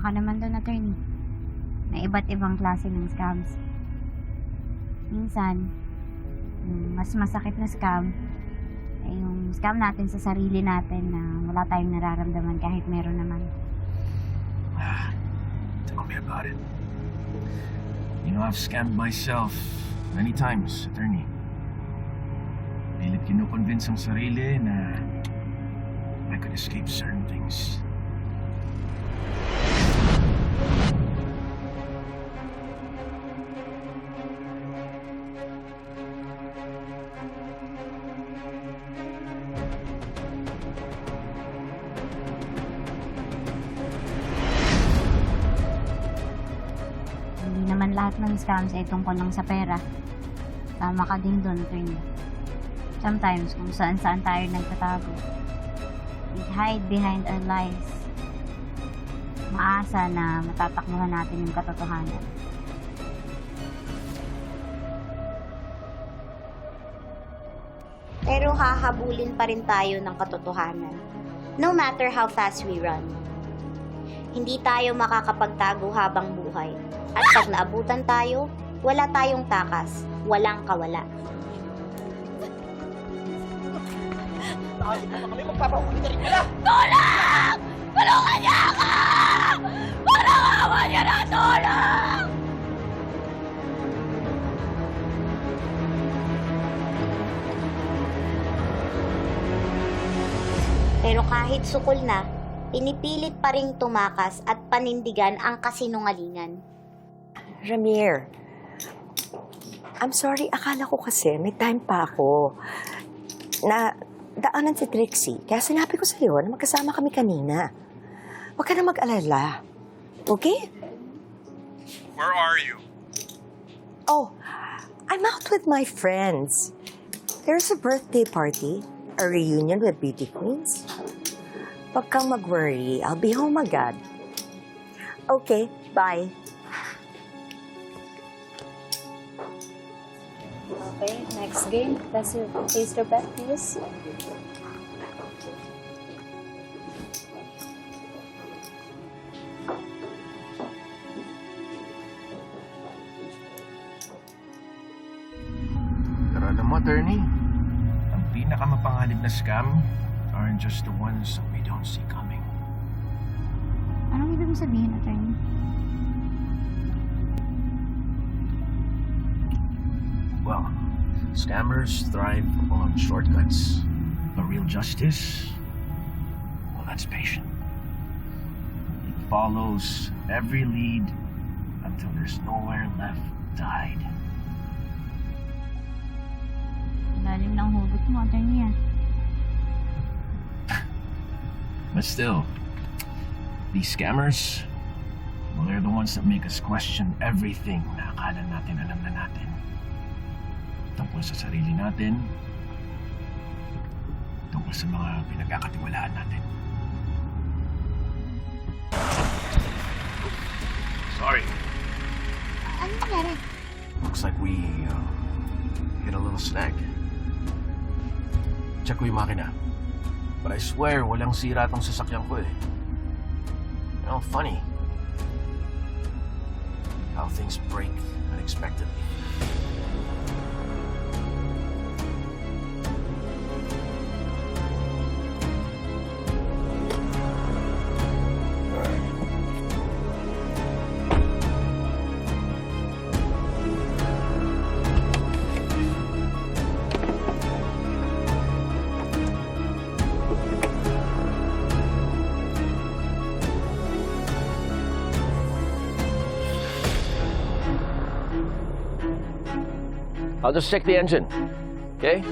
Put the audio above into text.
Baka naman doon, attorney. May iba't ibang klase ng scams. Minsan, yung mas masakit na scam ay yung scam natin sa sarili natin na wala tayong nararamdaman kahit meron naman. Tell me about it. You know, I've scammed myself many times, attorney. Pilit kinukonvince ang sarili na I could escape certain things. Hindi naman lahat ng scams ay tungkol lang sa pera. Tama ka din doon, attorney. Sometimes, kung saan-saan tayo nagtatago, we hide behind our lies. Maasa na matatakbuhan natin yung katotohanan. Pero hahabulin pa rin tayo ng katotohanan, no matter how fast we run. Hindi tayo makakapagtago habang buhay. At pag naabutan tayo, wala tayong takas, walang kawala. Tulong! Tulungan niya ako! Parang awa niya na tulong! Pero kahit sukol na, pinipilit pa rin tumakas at panindigan ang kasinungalingan. Ramir, I'm sorry, akala ko kasi may time pa ako na daanan si Trixie. Kaya sinabi ko sa'yo na magkasama kami kanina. Huwag ka na mag-alala. Okay? Where are you? Oh, I'm out with my friends. There's a birthday party, a reunion with beauty queens. Huwag kang mag-worry. I'll be home agad. Okay, bye. Okay, next game. Place your bet, please. Pero alam mo, attorney, ang pinakamapanganib na scam aren't just the ones that we don't see coming. Anong ibig mong sabihin, attorney? Well, scammers thrive on shortcuts. But real justice, well, that's patient. It follows every lead until there's nowhere left to hide. Lalim ng hugot mo, attorney, ah. But still, these scammers, well, they're the ones that make us question everything na akala natin alam na natin. Tungkol sa sarili natin, tungkol sa mga pinagkakatiwalaan natin. Sorry. Ano nangyari? Looks like we hit a little snag. Check ko yung makina. But I swear, walang sira tong sasakyan ko eh. You know, funny. How things break unexpectedly. I'll just check the engine, okay?